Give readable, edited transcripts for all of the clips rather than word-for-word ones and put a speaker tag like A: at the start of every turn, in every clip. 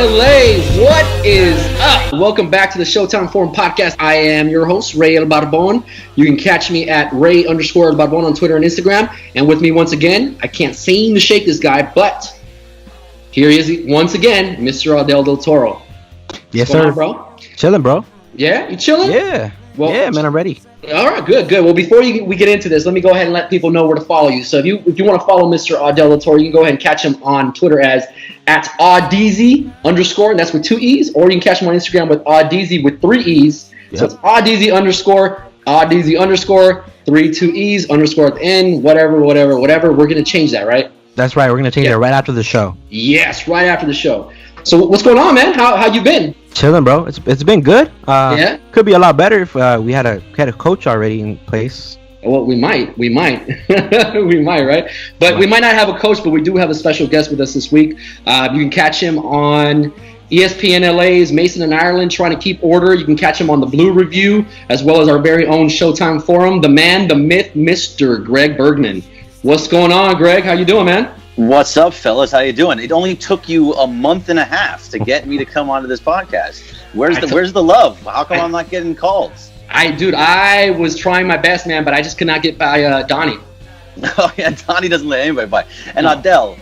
A: LA, what is up? Welcome back to the Showtime Forum podcast. I am your host, Rey Audel. You can catch me at Rey_Audel on Twitter and Instagram. And with me once again, I can't seem to shake this guy, but here he is once again, Mr. Audel del Toro.
B: Yes,
A: What's
B: sir.
A: going on, bro?
B: Chilling, bro.
A: Yeah, you chilling?
B: Yeah.
A: Well,
B: yeah, man, I'm ready.
A: All right, good. Well, before we get into this, let me go ahead and let people know where to follow you. So if you want to follow Mr. Audel del Toro, you can go ahead and catch him on Twitter as @Audeezy_, and that's with 2 E's, or you can catch him on Instagram with Audeezy with 3 E's. Yep. So it's Audeezy_, 3 2 E's _ at the end, whatever. We're going to change that, right?
B: That's right. We're going to change it right after the show.
A: Yes, right after the show. So what's going on, man? How you been?
B: Chilling, bro. It's been good.
A: Yeah.
B: Could be a lot better if we had a coach already in place.
A: Well, we might, we might, right? But we might not have a coach, but we do have a special guest with us this week. You can catch him on ESPN LA's Mason and Ireland trying to keep order. You can catch him on the Blue Review, as well as our very own Showtime Forum. The man, the myth, Mr. Greg Bergman. What's going on, Greg? How you doing, man?
C: What's up, fellas? How you doing? It only took you a month and a half to get me to come onto this podcast. Where's the love? How come I'm not getting calls?
A: I was trying my best, man, but I just could not get by Donnie.
C: Oh yeah, Donnie doesn't let anybody by. And no. Audel,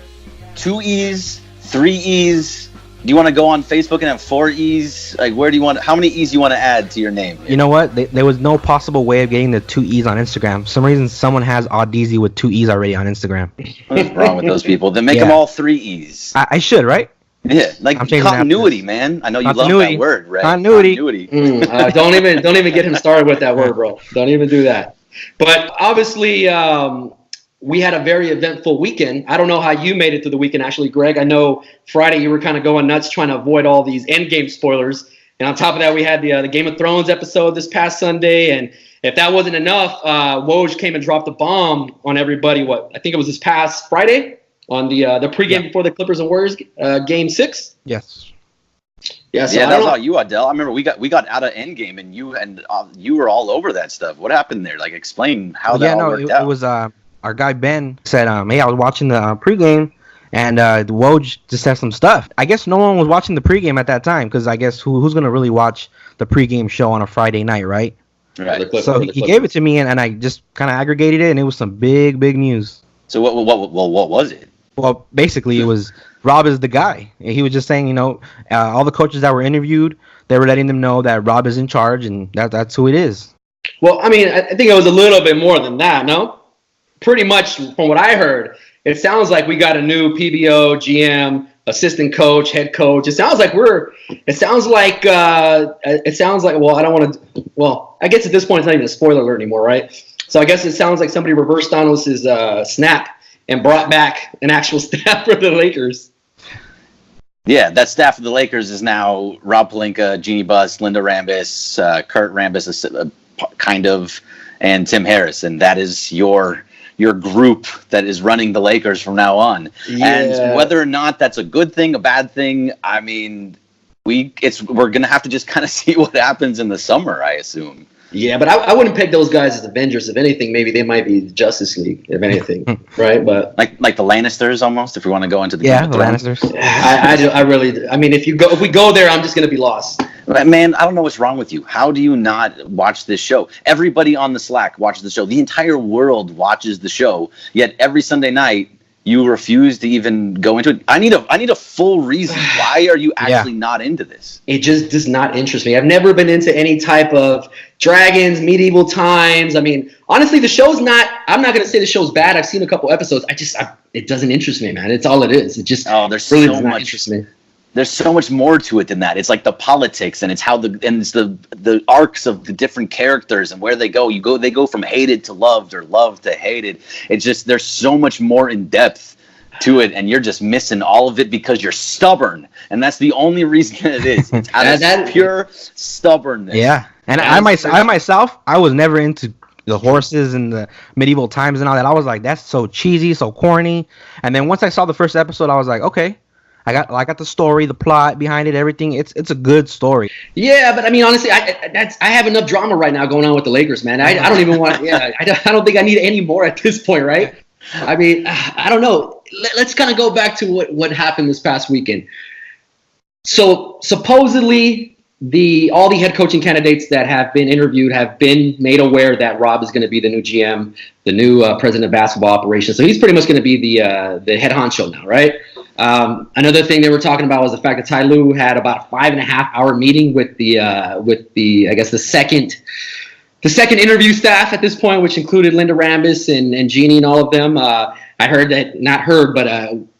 C: 2 E's, 3 E's. Do you want to go on Facebook and have 4 E's? Like, how many E's do you want to add to your name?
B: You know what? There was no possible way of getting the 2 E's on Instagram. For some reason, someone has Audeezy with 2 E's already on Instagram.
C: What's wrong with those people? Then make them all 3 E's.
B: I should, right?
C: Yeah, like continuity, man. I know you love that word, right?
B: Continuity.
A: Don't even get him started with that word, bro. Don't even do that. But obviously, we had a very eventful weekend. I don't know how you made it through the weekend, actually, Greg. I know Friday you were kind of going nuts trying to avoid all these endgame spoilers. And on top of that, we had the Game of Thrones episode this past Sunday. And if that wasn't enough, Woj came and dropped a bomb on everybody. I think it was this past Friday on the pregame before the Clippers and Warriors Game 6.
B: Yes.
A: Yeah,
C: that was all you, Audel. I remember we got out of Endgame, and you were all over that stuff. What happened there? Like, explain how that all worked out.
B: It was our guy Ben said, hey, I was watching the pregame, and Woj just said some stuff. I guess no one was watching the pregame at that time, because I guess who's going to really watch the pregame show on a Friday night, right?
C: Right.
B: So he gave it to me, and I just kind of aggregated it, and it was some big news.
C: So what was it?
B: Well, basically, it was Rob is the guy. He was just saying, all the coaches that were interviewed, they were letting them know that Rob is in charge, and that's who it is.
A: Well, I mean, I think it was a little bit more than that, no? Pretty much from what I heard, it sounds like we got a new PBO, GM, assistant coach, head coach. It sounds like well, I guess at this point it's not even a spoiler alert anymore, right? So I guess it sounds like somebody reversed Thanos' snap and brought back an actual staff for the Lakers.
C: Yeah, that staff of the Lakers is now Rob Pelinka, Jeanie Buss, Linda Rambis, Kurt Rambis, kind of, and Tim Harris, and that is your group that is running the Lakers from now on. Yeah. And whether or not that's a good thing, a bad thing, I mean, we're gonna have to just kind of see what happens in the summer, I assume.
A: Yeah, but I wouldn't peg those guys as Avengers. If anything, maybe they might be the Justice League, if anything, right? But
C: like the Lannisters, almost. If we want to go into the
B: the Lannisters.
A: I really. I mean, if we go there, I'm just gonna be lost.
C: Man, I don't know what's wrong with you. How do you not watch this show? Everybody on the Slack watches the show. The entire world watches the show. Yet every Sunday night, you refuse to even go into it. I need a full reason. Why are you actually not into this?
A: It just does not interest me. I've never been into any type of dragons, medieval times. I mean, honestly, the show's not. I'm not gonna say the show's bad. I've seen a couple episodes. It doesn't interest me, man. It's all it is. It just
C: there's
A: really
C: so
A: does not
C: much.
A: interest me.
C: There's so much more to it than that. It's like the politics, and it's how it's the arcs of the different characters and where they go. They go from hated to loved or loved to hated. It's just there's so much more in depth to it, and you're just missing all of it because you're stubborn, and that's the only reason it is. It's out of pure stubbornness.
B: Yeah, and I myself, I was never into the horses and the medieval times and all that. I was like, that's so cheesy, so corny. And then once I saw the first episode, I was like, okay. I got the story, the plot behind it, everything. It's a good story.
A: Yeah, but I mean, honestly, I have enough drama right now going on with the Lakers, man. I don't even want. Yeah, I don't think I need any more at this point, right? I mean, I don't know. Let's kind of go back to what happened this past weekend. So supposedly all the head coaching candidates that have been interviewed have been made aware that Rob is going to be the new GM, the new president of basketball operations. So he's pretty much going to be the head honcho now, right? Another thing they were talking about was the fact that Ty Lue had about a 5.5-hour meeting with the I guess the second interview staff at this point, which included Linda Rambis and Jeanie and all of them. I heard that, not heard, but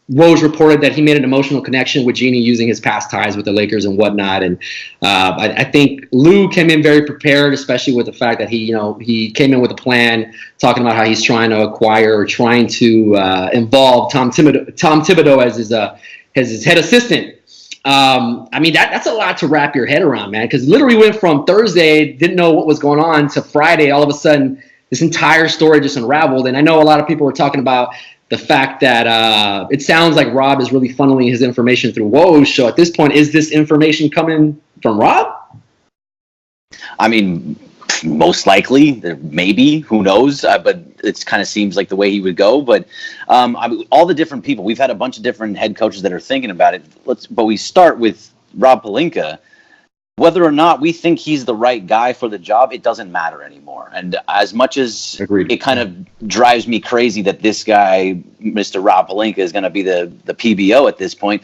A: Woj reported that he made an emotional connection with Jeanie using his past ties with the Lakers and whatnot. And I think Lue came in very prepared, especially with the fact that he came in with a plan, talking about how he's trying to acquire or trying to involve Tom Thibodeau as his head assistant. I mean, that's a lot to wrap your head around, man, because literally went from Thursday, didn't know what was going on, to Friday, all of a sudden, this entire story just unraveled. And I know a lot of people were talking about the fact that it sounds like Rob is really funneling his information through Woj. So at this point, is this information coming from Rob?
C: I mean, most likely, maybe, who knows? But it kind of seems like the way he would go. But I mean, all the different people, we've had a bunch of different head coaches that are thinking about it. But we start with Rob Pelinka. Whether or not we think he's the right guy for the job, it doesn't matter anymore. And as much as it kind of drives me crazy that this guy, Mr. Rob Pelinka, is going to be the PBO at this point,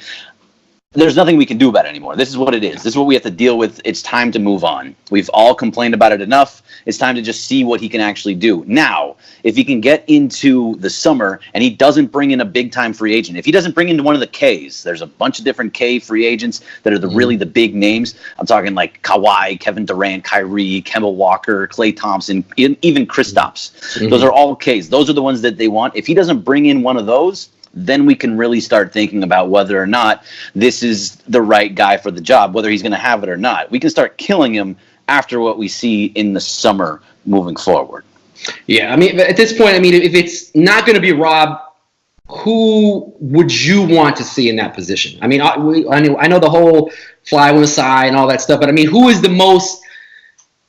C: there's nothing we can do about it anymore. This is what it is. This is what we have to deal with. It's time to move on. We've all complained about it enough. It's time to just see what he can actually do. Now, if he can get into the summer and he doesn't bring in a big-time free agent, if he doesn't bring in one of the Ks, there's a bunch of different K free agents that are really the big names. I'm talking like Kawhi, Kevin Durant, Kyrie, Kemba Walker, Klay Thompson, even Kristaps. Mm-hmm. Those are all Ks. Those are the ones that they want. If he doesn't bring in one of those, then we can really start thinking about whether or not this is the right guy for the job, whether he's going to have it or not. We can start killing him after what we see in the summer moving forward.
A: Yeah, I mean, at this point, I mean, if it's not going to be Rob, who would you want to see in that position? I mean, I know the whole fly on the side and all that stuff, but I mean, who is the most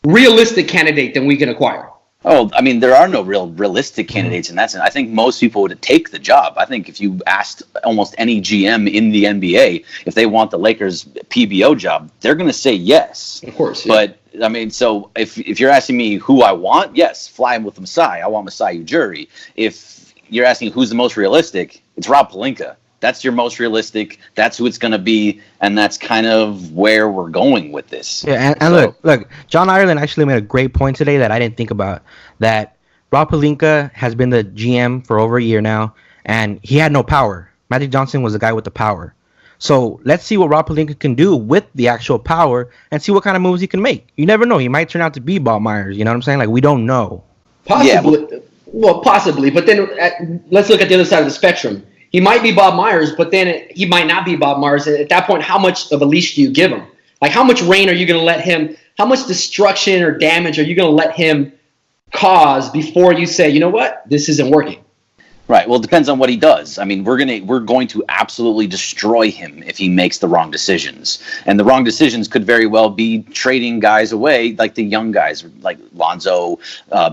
A: realistic candidate that we can acquire?
C: Oh, I mean, there are no realistic candidates in that sense. I think most people would take the job. I think if you asked almost any GM in the NBA if they want the Lakers PBO job, they're going to say yes.
A: Of course.
C: Yeah. But, I mean, so if you're asking me who I want, yes, fly with Masai. I want Masai Ujiri. If you're asking who's the most realistic, it's Rob Pelinka. That's your most realistic. That's who it's going to be, and that's kind of where we're going with this.
B: Yeah, and look, John Ireland actually made a great point today that I didn't think about. That Rob Pelinka has been the GM for over a year now, and he had no power. Magic Johnson was the guy with the power. So let's see what Rob Pelinka can do with the actual power, and see what kind of moves he can make. You never know; he might turn out to be Bob Myers. You know what I'm saying? Like, we don't know.
A: Possibly, yeah, well, possibly. But then let's look at the other side of the spectrum. He might be Bob Myers, but then he might not be Bob Myers. At that point, how much of a leash do you give him? Like, how much rain are you going to let him, how much destruction or damage are you going to let him cause before you say, you know what, this isn't working?
C: Right. Well, it depends on what he does. I mean, we're going to absolutely destroy him if he makes the wrong decisions. And the wrong decisions could very well be trading guys away, like the young guys, like Lonzo,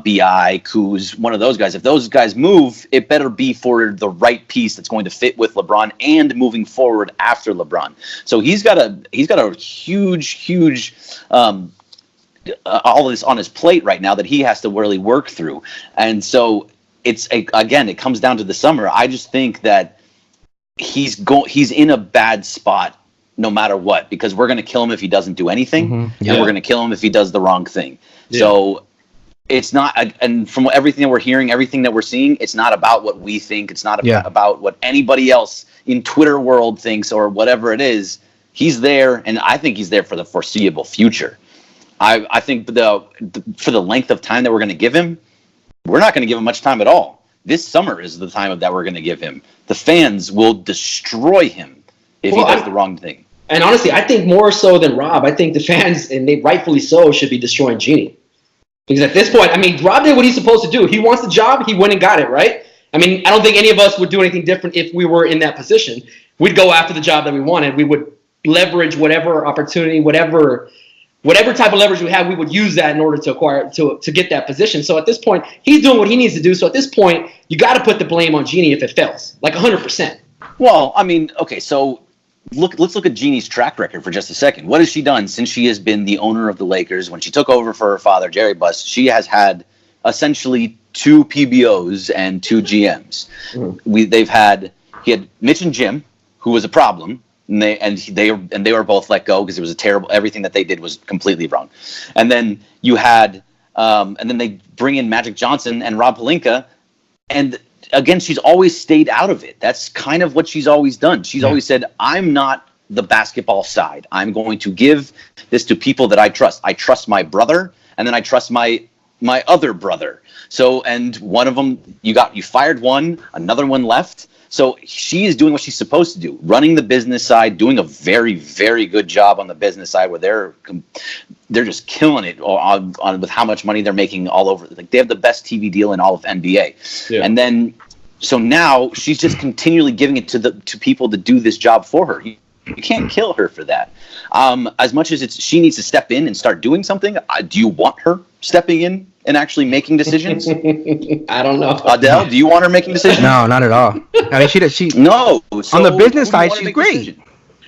C: B.I., Kuz, one of those guys. If those guys move, it better be for the right piece that's going to fit with LeBron and moving forward after LeBron. So he's got a huge all of this on his plate right now that he has to really work through. And so it comes down to the summer. I just think that he's in a bad spot no matter what, because we're going to kill him if he doesn't do anything, and we're going to kill him if he does the wrong thing. Yeah. So it's not, and from everything that we're hearing, everything that we're seeing, it's not about what we think. It's not about what anybody else in Twitter world thinks or whatever it is. He's there, and I think he's there for the foreseeable future. I think for the length of time that we're going to give him, we're not going to give him much time at all. This summer is the time that we're going to give him. The fans will destroy him if he does the wrong thing.
A: And honestly, I think more so than Rob, I think the fans, and they rightfully so, should be destroying Jeanie. Because at this point, I mean, Rob did what he's supposed to do. He wants the job. He went and got it, right? I mean, I don't think any of us would do anything different if we were in that position. We'd go after the job that we wanted. We would leverage whatever opportunity, whatever type of leverage we have, we would use that in order to acquire, to get that position. So at this point, he's doing what he needs to do. So at this point, you got to put the blame on Jeanie if it fails, like 100%.
C: Well, I mean, okay, so let's look at Jeanie's track record for just a second. What has she done since she has been the owner of the Lakers? When she took over for her father, Jerry Buss, she has had essentially 2 PBOs and 2 GMs. Mm-hmm. He had Mitch and Jim, who was a problem, and they were both let go because it was a terrible. Everything that they did was completely wrong. And then you had, and then they bring in Magic Johnson and Rob Pelinka, and again, she's always stayed out of it. That's kind of what she's always done. She's always said, I'm not the basketball side. I'm going to give this to people that I trust. I trust my brother, and then I trust my other brother. So, and one of them, you fired one, another one left. So she is doing what she's supposed to do, running the business side, doing a very, very good job on the business side where they're just killing it on with how much money they're making all over. Like they have the best TV deal in all of NBA. Yeah. And then, so now she's just continually giving it to people to do this job for her. You can't kill her for that. As much as she needs to step in and start doing something, do you want her stepping in and actually making decisions?
A: I don't know.
C: Audel, do you want her making decisions?
B: No, not at all. I mean, she
C: no.
B: So on the business side, she's great.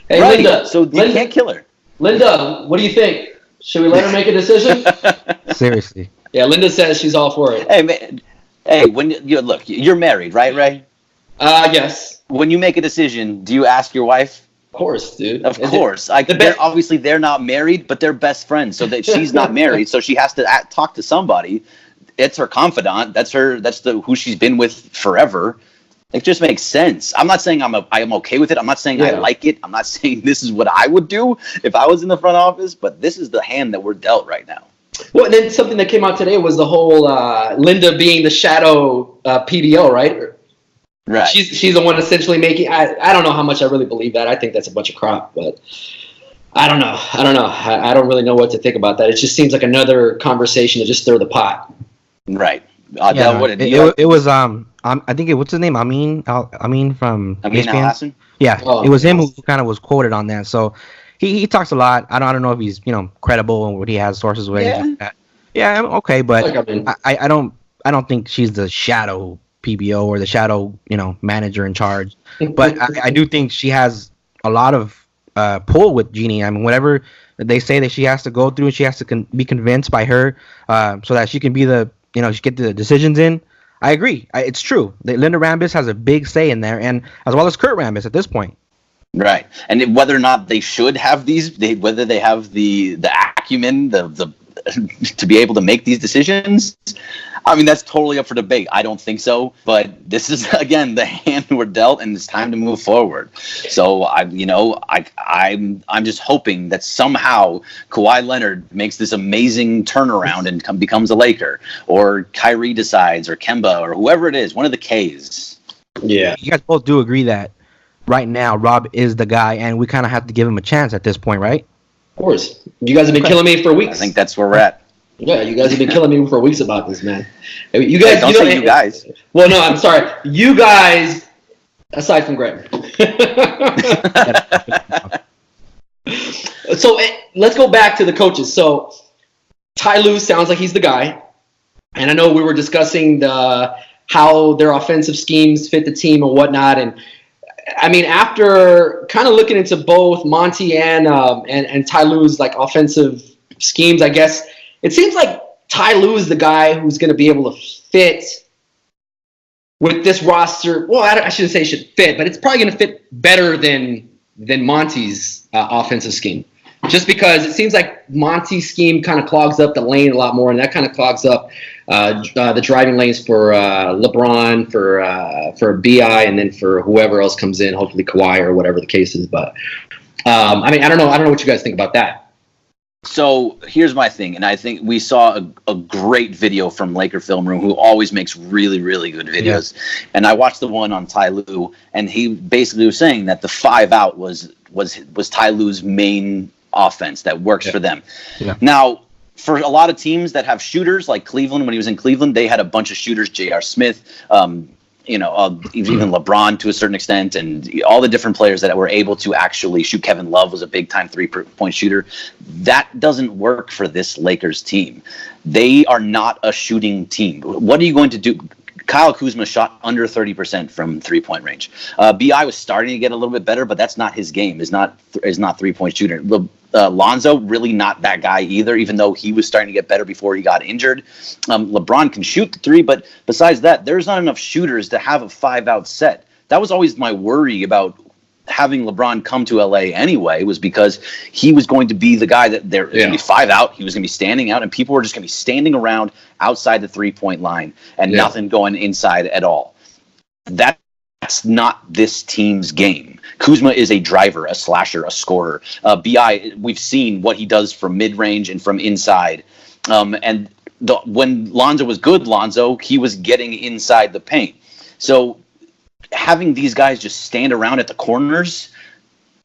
A: Hey,
C: right.
A: Linda.
C: So you can't kill her.
A: Linda, what do you think? Should we let her make a decision?
B: Seriously.
A: Yeah, Linda says she's all for it.
C: Hey, man. Hey, when you're married, right, Ray?
A: Yes.
C: When you make a decision, do you ask your wife?
A: Of course, dude.
C: Of course. Obviously, they're not married, but they're best friends. So that she's not married, so she has to talk to somebody. It's her confidant. That's who she's been with forever. It just makes sense. I'm not saying I am okay with it. I'm not saying I like it. I'm not saying this is what I would do if I was in the front office. But this is the hand that we're dealt right now.
A: Well, and then something that came out today was the whole Linda being the shadow PBO, right?
C: Right.
A: She's the one essentially making. I don't know how much I really believe that. I think that's a bunch of crap, but I don't know. I don't really know what to think about that. It just seems like another conversation to just stir the pot.
C: Right.
B: It was I think what's his name? Amin from ESPN. Yeah, it was him who kind of was quoted on that. So he talks a lot. I don't know if he's credible and what he has sources with. Yeah, okay, but I don't think she's the shadow PBO or the shadow manager in charge. But I do think she has a lot of pull with Jeanie. I mean, whatever they say that she has to go through, she has to be convinced by her so that she can be the she get the decisions in. I agree. It's true. Linda Rambis has a big say in there, and as well as Kurt Rambis at this point.
C: Right, and whether or not they should have whether they have the acumen, the to be able to make these decisions, I mean, that's totally up for debate. I don't think so, but this is again the hand we're dealt, and it's time to move forward. So I'm just hoping that somehow Kawhi Leonard makes this amazing turnaround and becomes a Laker, or Kyrie decides, or Kemba, or whoever it is, one of the Ks.
A: Yeah,
B: you guys both do agree that right now Rob is the guy, and we kind of have to give him a chance at this point, right?
A: Of course. You guys have been killing me for weeks.
C: I think that's where we're at.
A: Yeah, you guys have been killing me for weeks about this, man. You guys,
C: don't say you guys.
A: Well, no, I'm sorry. You guys, aside from Greg. So let's go back to the coaches. So Ty Lue sounds like he's the guy. And I know we were discussing how their offensive schemes fit the team and whatnot. And I mean, after kind of looking into both Monty and Ty Lue's like offensive schemes, I guess it seems like Ty Lue is the guy who's going to be able to fit with this roster. Well, I shouldn't say it should fit, but it's probably going to fit better than Monty's offensive scheme. Just because it seems like Monty's scheme kind of clogs up the lane a lot more, and that kind of clogs up the driving lanes for LeBron, for BI, and then for whoever else comes in, hopefully Kawhi or whatever the case is. But I mean, I don't know what you guys think about that.
C: So here's my thing, and I think we saw a great video from Laker Film Room, who always makes really, really good videos. Yeah. And I watched the one on Ty Lue, and he basically was saying that the 5-out was Ty Lue's main offense that works for them. Yeah. Now, for a lot of teams that have shooters, like Cleveland, when he was in Cleveland, they had a bunch of shooters, J.R. Smith, even LeBron to a certain extent, and all the different players that were able to actually shoot. Kevin Love was a big-time three-point shooter. That doesn't work for this Lakers team. They are not a shooting team. What are you going to do? Kyle Kuzma shot under 30% from 3-point range. BI was starting to get a little bit better, but that's not his game. Is not 3-point shooter. Lonzo really not that guy either, even though he was starting to get better before he got injured. LeBron can shoot the three, but besides that, there's not enough shooters to have a 5-out set. That was always my worry about having LeBron come to LA anyway, was because he was going to be the guy that there was going to be 5 out. He was going to be standing out, and people were just going to be standing around outside the 3-point line and nothing going inside at all. That's not this team's game. Kuzma is a driver, a slasher, a scorer. BI, we've seen what he does from mid-range and from inside. When Lonzo was good, he was getting inside the paint. So having these guys just stand around at the corners,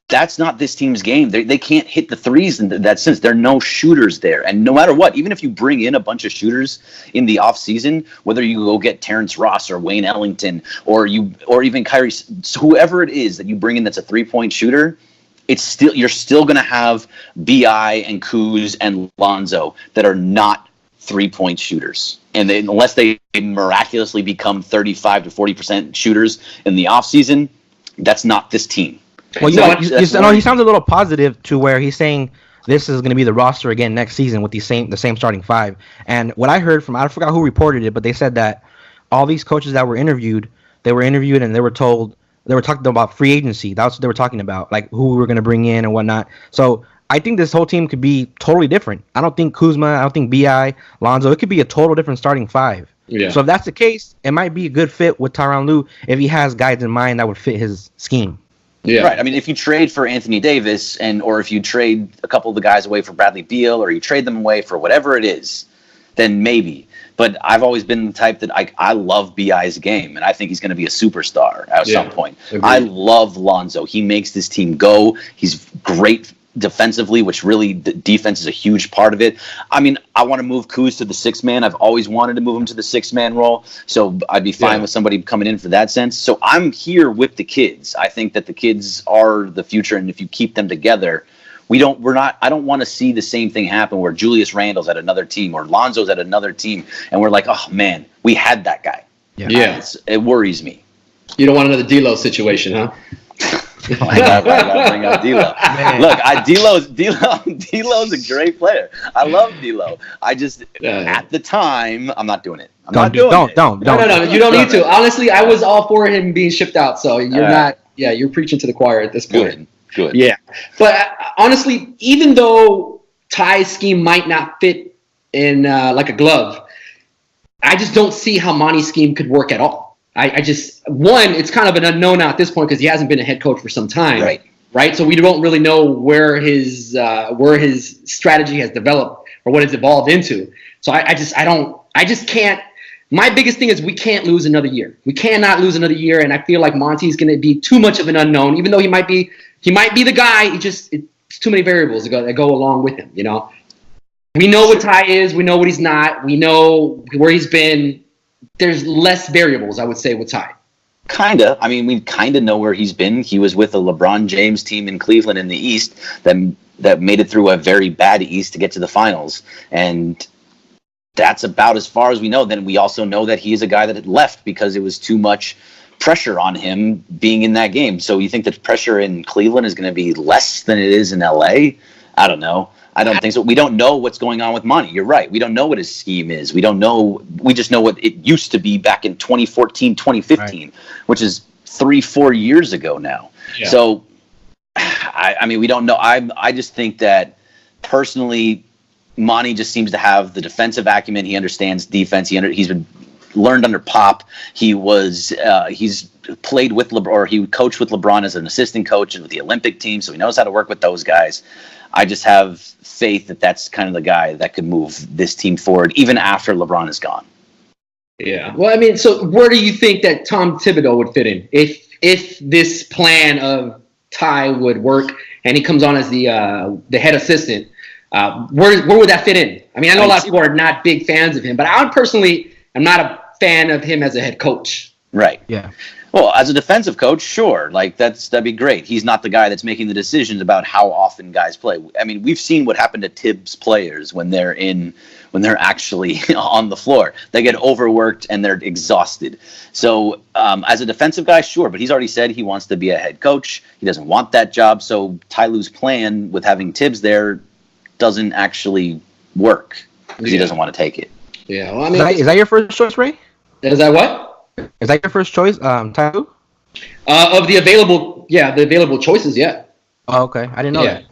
C: that's not this team's game. They can't hit the threes in that sense. There are no shooters there. And no matter what, even if you bring in a bunch of shooters in the offseason, whether you go get Terrence Ross or Wayne Ellington or even Kyrie, whoever it is that you bring in that's a 3-point shooter, you're still going to have BI and Kuz and Lonzo that are not 3-point shooters. And unless they miraculously become 35 to 40% shooters in the offseason, that's not this team.
B: Well, he sounds a little positive to where he's saying this is going to be the roster again next season with the same starting 5. And what I heard from, I forgot who reported it, but they said that all these coaches that were interviewed and they were talking about free agency. That's what they were talking about, like who we were going to bring in and whatnot. So I think this whole team could be totally different. I don't think Kuzma, I don't think BI, Lonzo, it could be a total different starting 5. Yeah. So if that's the case, it might be a good fit with Tyronn Lue if he has guys in mind that would fit his scheme.
C: Yeah. Right. I mean, if you trade for Anthony Davis or if you trade a couple of the guys away for Bradley Beal or you trade them away for whatever it is, then maybe. But I've always been the type that I love BI's game, and I think he's going to be a superstar at some point. Agreed. I love Lonzo. He makes this team go. He's great defensively, which really the defense is a huge part of it. I mean, I want to move Kuz to the 6th man. I've always wanted to move him to the 6th man role, so I'd be fine with somebody coming in for that sense. So I'm here with the kids. I think that the kids are the future, and if you keep them together, I don't want to see the same thing happen where Julius Randle's at another team or Lonzo's at another team, and we're like, oh man, we had that guy. Yeah. It worries me.
A: You don't want another D'Lo situation, huh?
C: I gotta bring up D'Lo. Look, D'Lo's a great player. I love D'Lo. I just at the time I'm not doing it.
B: Don't.
A: No. You don't need to. Honestly, I was all for him being shipped out. So you're not. Yeah, you're preaching to the choir at this point.
C: Good.
A: Yeah, but honestly, even though Ty's scheme might not fit in like a glove, I just don't see how Monty's scheme could work at all. It's kind of an unknown now at this point because he hasn't been a head coach for some time. Right. So we don't really know where his strategy has developed or what it's evolved into. So I just can't. My biggest thing is we can't lose another year. We cannot lose another year, and I feel like Monty's going to be too much of an unknown, even though he might be the guy. It's too many variables that go along with him. You know, we know what Ty is. We know what he's not. We know where he's been. There's less variables, I would say, with Ty.
C: Kinda. I mean, we kind of know where he's been. He was with a LeBron James team in Cleveland in the East that made it through a very bad East to get to the finals. And that's about as far as we know. Then we also know that he is a guy that had left because it was too much pressure on him being in that game. So you think that pressure in Cleveland is going to be less than it is in LA? I don't know. I don't think so. We don't know what's going on with Monty. You're right. We don't know what his scheme is. We don't know. We just know what it used to be back in 2014, 2015, which is 3-4 years ago now. Yeah. So, I mean, we don't know. I just think that personally, Monty just seems to have the defensive acumen. He understands defense. He's been learned under Pop. He's played with LeBron, or he coached with LeBron as an assistant coach and with the Olympic team, so he knows how to work with those guys. I just have faith that that's kind of the guy that could move this team forward, even after LeBron is gone.
A: Yeah. Well, I mean, so where do you think that Tom Thibodeau would fit in if this plan of Ty would work and he comes on as the head assistant? Where would that fit in? I mean, I know a lot of people are not big fans of him, but I personally am not a fan of him as a head coach.
C: Right.
B: Yeah.
C: Well, as a defensive coach, sure, like that'd be great. He's not the guy that's making the decisions about how often guys play. I mean, we've seen what happened to Tibbs players when they're actually on the floor. They get overworked and they're exhausted. So, as a defensive guy, sure, but he's already said he wants to be a head coach. He doesn't want that job. So, Ty Lue's plan with having Tibbs there doesn't actually work because he doesn't want to take it.
A: Yeah, well, I mean,
B: is that your first choice, Ray?
A: Is that what?
B: Is that your first choice, Ty Lue?
A: Of the available choices, yeah.
B: Oh, okay. I didn't know that.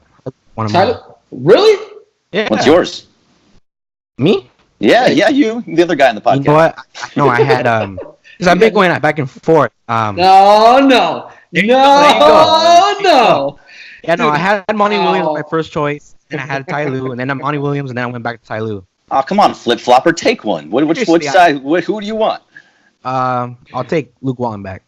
B: One of
A: Tyler, really?
B: Yeah.
C: What's yours?
B: Me?
C: Yeah, you, the other guy in the podcast.
B: You know what? No, I had because I've been going back and forth.
A: No.
B: Yeah, no, I had Monty Williams my first choice, and I had Ty Lue, and then Monty Williams, and then I went back to Ty Lue.
C: Oh, come on, flip flopper, take one. Which side? Who do you want?
B: I'll take Luke Walton back.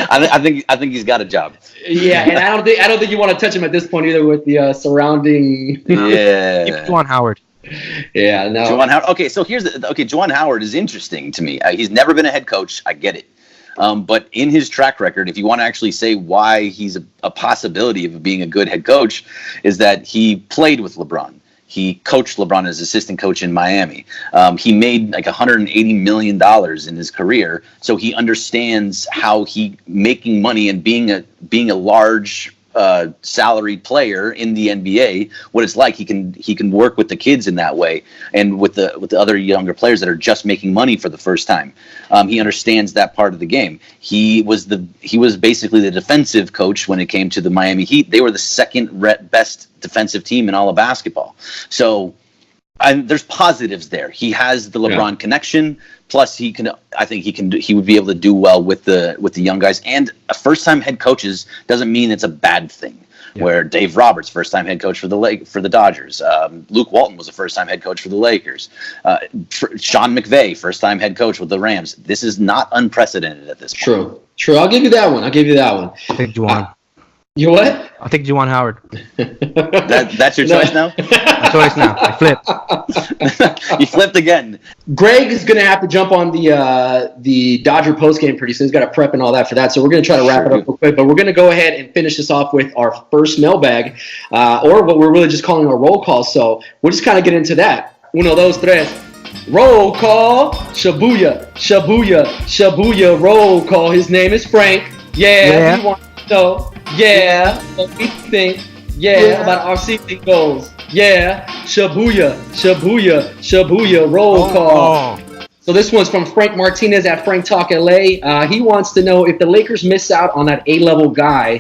C: I think he's got a job.
A: Yeah, and I don't think you want to touch him at this point either with the surrounding.
C: Yeah.
B: Juwan Howard.
A: Yeah, no.
C: Juwan Howard. Okay, so Juwan Howard is interesting to me. He's never been a head coach. I get it. But in his track record, if you want to actually say why he's a possibility of being a good head coach, is that he played with LeBron. He coached LeBron as assistant coach in Miami. He made like $180 million in his career, so he understands how making money and being a large salaried player in the NBA, what it's like. He can work with the kids in that way, and with the other younger players that are just making money for the first time. He understands that part of the game. He was basically the defensive coach when it came to the Miami Heat. They were the second best defensive team in all of basketball. So there's positives there. He has the LeBron connection. Plus, he would be able to do well with the young guys. And a first-time head coaches doesn't mean it's a bad thing. Yeah. Where Dave Roberts, first-time head coach for the Dodgers, Luke Walton was a first-time head coach for the Lakers, Sean McVay, first-time head coach with the Rams. This is not unprecedented at this point.
A: True. I'll give you that one.
B: I think Juwan.
A: You what?
B: I'll take Juwan Howard.
C: That's your choice now?
B: My choice now. I flipped.
C: You flipped again.
A: Greg is going to have to jump on the Dodger postgame pretty soon. He's got to prep and all that for that. So we're going to try to wrap it up real quick. But we're going to go ahead and finish this off with our first mailbag, or what we're really just calling our roll call. So we'll just kind of get into that. Uno, dos, tres. Roll call. Shabuya, Shabuya, Shabuya. Roll call. His name is Frank. Yeah. He wants to know. Yeah, what we think. Yeah, about our season goals. Yeah, Shabuya, Shabuya, Shabuya. Roll call. So this one's from Frank Martinez at Frank Talk LA. He wants to know if the Lakers miss out on that A-level guy,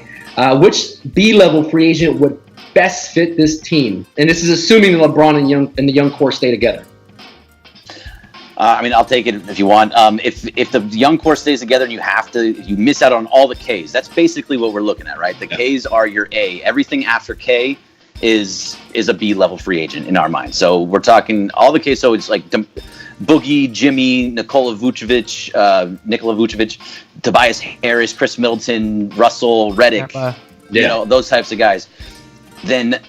A: which B-level free agent would best fit this team? And this is assuming that LeBron and the young core stay together.
C: I mean, I'll take it if you want. If the young core stays together and you miss out on all the Ks, that's basically what we're looking at, right? The Ks are your A. Everything after K is a B-level free agent in our mind. So we're talking all the Ks. So it's like Boogie, Jimmy, Nikola Vucevic, Tobias Harris, Chris Middleton, Russell, Redick, those types of guys. Then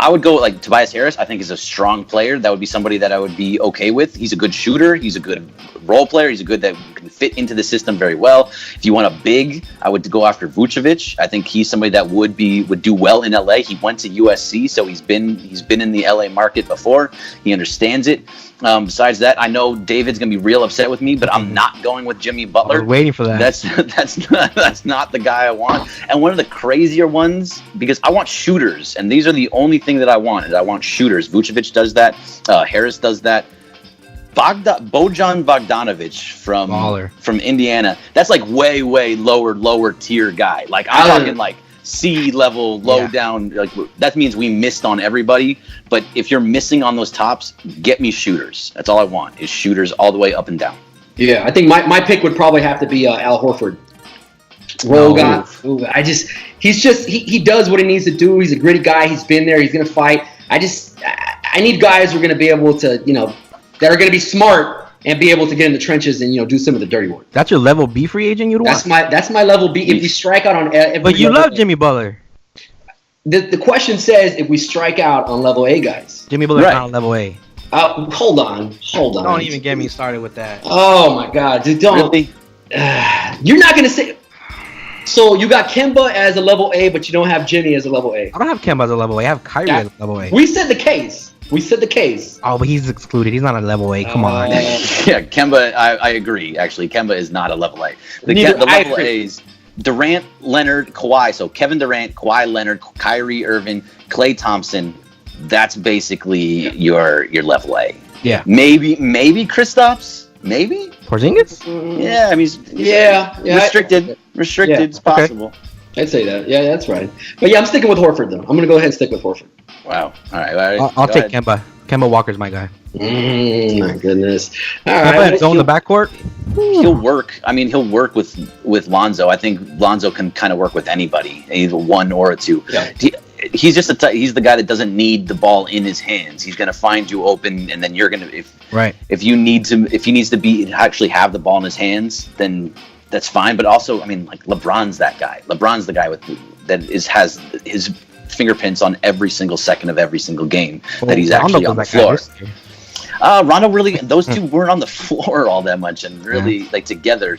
C: I would go like Tobias Harris. I think is a strong player. That would be somebody that I would be okay with. He's a good shooter. He's a good role player. He's a good that can fit into the system very well. If you want a big, I would go after Vucevic. I think he's somebody that would do well in LA. He went to USC, so he's been in the LA market before. He understands it. Besides that, I know David's gonna be real upset with me, but I'm not going with Jimmy Butler.
B: I was waiting for that.
C: That's not the guy I want. And one of the crazier ones, because I want shooters, and these are the only thing that I want. Is I want shooters. Vucevic does that. Harris does that. Bojan Bogdanovic from Indiana. That's like way lower tier guy. Like I'm talking like C level, low down. Like that means we missed on everybody. But if you're missing on those tops, get me shooters. That's all I want is shooters all the way up and down.
A: Yeah, I think my pick would probably have to be Al Horford. Roll guy. He does what he needs to do. He's a gritty guy. He's been there. He's gonna fight. I need guys who are gonna be able to, that are gonna be smart and be able to get in the trenches and do some of the dirty work.
B: That's your level B free agent you'd want?
A: That's my level B. If we strike out on every
B: But you love Jimmy Butler.
A: The question says if we strike out on level A guys.
B: Jimmy Butler's not on level A.
A: Hold on.
B: Don't even get me started with that.
A: Oh my God, dude, don't.
C: Really?
A: You're not gonna say. So you got Kemba as a level A, but you don't have Jeanie as a level A.
B: I don't have Kemba as a level A. I have Kyrie as a level A.
A: We said the case.
B: Oh, but he's excluded. He's not a level A. Come on.
C: Yeah, Kemba. I agree. Actually, Kemba is not a level A. The level A's: Durant, Leonard, Kawhi. So Kevin Durant, Kawhi Leonard, Kyrie Irving, Klay Thompson. That's basically your level A.
B: Yeah.
C: Maybe Kristaps. Maybe
B: Porzingis?
C: Yeah, I mean, restricted.
A: Yeah.
C: It's possible.
A: Okay. I'd say that. Yeah, that's right. But yeah, I'm sticking with Horford though. I'm gonna go ahead and stick with Horford.
C: Wow. All right.
B: I'll take Kemba. Kemba Walker's my guy.
A: My goodness. All
B: Kemba
A: right.
B: in the backcourt.
C: He'll work. I mean, he'll work with Lonzo. I think Lonzo can kind of work with anybody, either one or a two.
A: Yeah.
C: He's just he's the guy that doesn't need the ball in his hands. He's going to find you open, and then you're going to if he needs to actually have the ball in his hands, then that's fine. But also, I mean, like LeBron's that guy. LeBron's the guy has his fingerprints on every single second of every single game that he's actually on the floor. Rondo really, those two weren't on the floor all that much, and really like together,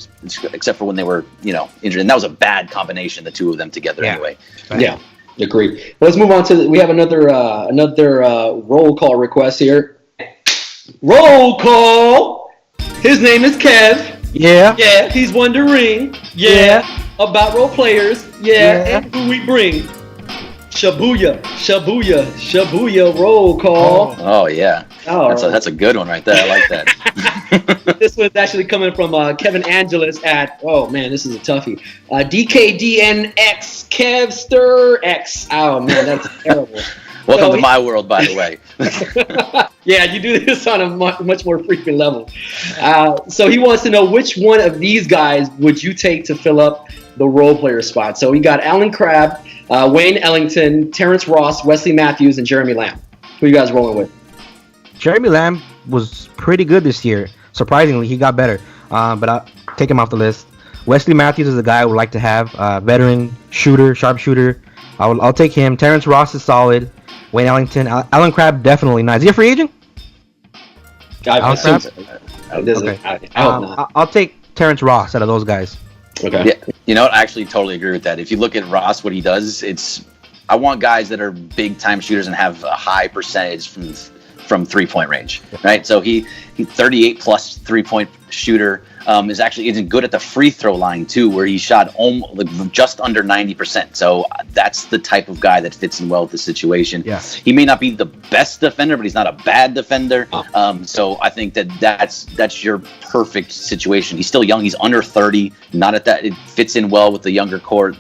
C: except for when they were injured, and that was a bad combination, the two of them together anyway.
A: Yeah. Agreed. Well, let's move on to we have another roll call request here. Roll call. His name is Kev.
B: Yeah.
A: Yeah. He's wondering. Yeah. About role players. Yeah. And who we bring. Shabuya. Roll call.
C: Oh yeah. That's a good one right there. I like that.
A: This one's actually coming from Kevin Angelis at, oh man, this is a toughie. DKDNX Kevster X. Oh man, that's terrible.
C: Welcome to my world, by the way.
A: Yeah, you do this on a much more frequent level. So he wants to know which one of these guys would you take to fill up the role player spot. So we got Alan Crabb, Wayne Ellington, Terrence Ross, Wesley Matthews, and Jeremy Lamb. Who you guys rolling with?
B: Jeremy Lamb was pretty good this year. Surprisingly, he got better. But I'll take him off the list. Wesley Matthews is a guy I would like to have. Veteran shooter, sharpshooter. I'll take him. Terrence Ross is solid. Wayne Ellington. Alan Crabb, definitely not. Is he a free agent?
A: Alan Crabb?
B: Okay.
A: I hope not.
B: I'll take Terrence Ross out of those guys.
A: Okay.
C: Yeah, you know what? I actually totally agree with that. If you look at Ross, what he does, I want guys that are big time shooters and have a high percentage from 3-point range, right? So he 38 plus 3-point shooter, isn't good at the free throw line too, where he shot just under 90%. So that's the type of guy that fits in well with the situation.
B: Yeah.
C: He may not be the best defender, but he's not a bad defender. So I think that's your perfect situation. He's still young. He's under 30. Not at that. It fits in well with the younger core.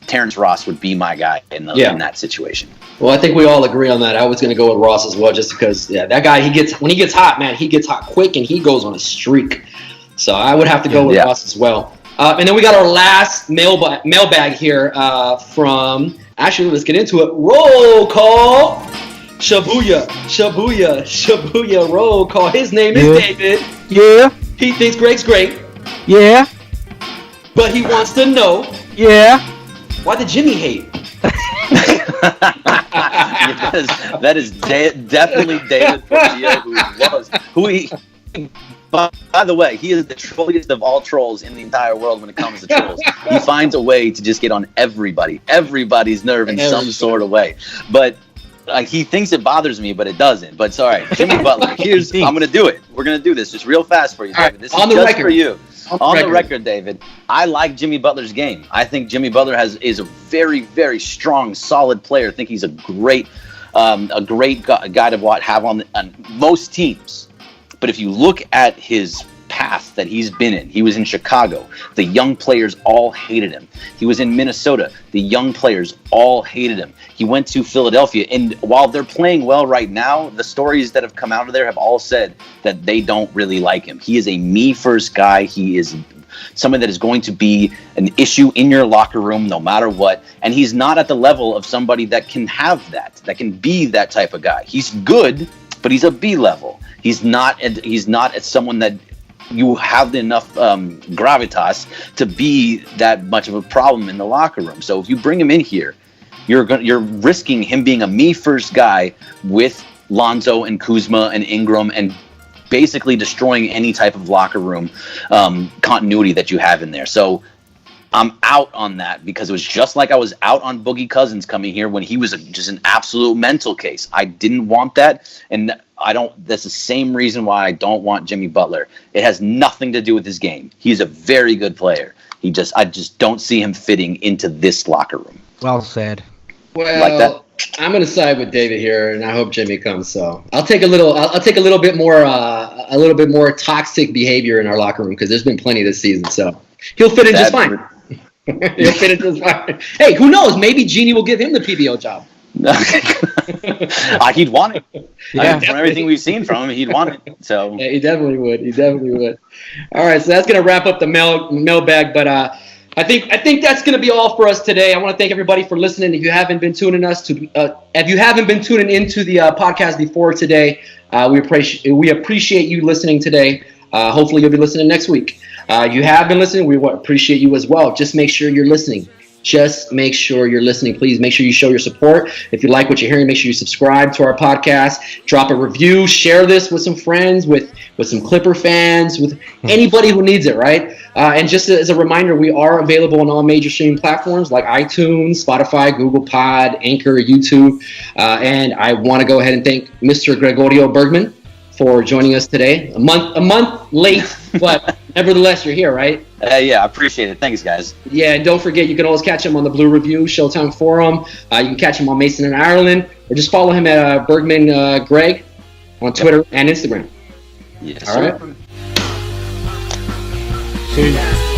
C: Terrence Ross would be my guy in that situation.
A: Well, I think we all agree on that. I was going to go with Ross as well, just because, that guy, when he gets hot, man, he gets hot quick and he goes on a streak. So I would have to go with Ross as well. And then we got our last mailbag here from, actually, let's get into it. Roll call. Shabuya, roll call. His name is David.
B: Yeah.
A: He thinks Greg's great.
B: Yeah.
A: But he wants to know.
B: Yeah.
A: Why did Jimmy hate?
C: that is definitely David Portillo, by the way, he is the trolliest of all trolls in the entire world when it comes to trolls. He finds a way to just get on everybody's nerve in some sort of way. But he thinks it bothers me, but it doesn't. But it's all right. Jimmy Butler, I'm going to do it. We're going to do this just real fast for you, David. This is just for you. On the record, David, I like Jimmy Butler's game. I think Jimmy Butler is a very, very strong, solid player. I think he's a great guy to have on most teams. But if you look at his path that he's been in, he was in Chicago. The young players all hated him. He was in Minnesota. The young players all hated him. He went to Philadelphia, and while they're playing well right now, the stories that have come out of there have all said that they don't really like him. He is a me-first guy. He is someone that is going to be an issue in your locker room no matter what, and he's not at the level of somebody that can have that can be that type of guy. He's good, but he's a B level. He's not at someone that you have enough gravitas to be that much of a problem in the locker room. So if you bring him in here, you're risking him being a me-first guy with Lonzo and Kuzma and Ingram and basically destroying any type of locker room continuity that you have in there. So I'm out on that because it was just like I was out on Boogie Cousins coming here when he was just an absolute mental case. I didn't want that, and that's the same reason why I don't want Jimmy Butler. It has nothing to do with his game. He's a very good player. I just don't see him fitting into this locker room.
B: Well said.
A: Well,
C: like that?
A: I'm going to side with David here, and I hope Jimmy comes. So I'll take a little bit more toxic behavior in our locker room because there's been plenty this season. So he'll fit in just fine. He'll fit in just fine. Hey, who knows? Maybe Jeanie will give him the PBO job.
C: He'd want it. Yeah, from everything we've seen from him, he'd want it. So
A: yeah, he definitely would. All right, so that's going to wrap up the mailbag. But I think that's going to be all for us today. I want to thank everybody for listening. If you haven't been tuning into the podcast before today, we appreciate you listening today. Hopefully, you'll be listening next week. You have been listening. We appreciate you as well. Just make sure you're listening. Just make sure you're listening. Please make sure you show your support. If you like what you're hearing, make sure you subscribe to our podcast. Drop a review. Share this with some friends, with some Clipper fans, with anybody who needs it, right? And just as a reminder, we are available on all major streaming platforms like iTunes, Spotify, Google Pod, Anchor, YouTube. And I want to go ahead and thank Mr. Gregorio Bergman for joining us today. A month late, but nevertheless, you're here, right?
C: Yeah, I appreciate it. Thanks, guys.
A: Yeah, and don't forget, you can always catch him on the Blue Review, Showtime Forum. You can catch him on Mason in Ireland, or just follow him at Bergman Greg on Twitter and Instagram.
C: Yes,
A: all right.
B: Peace.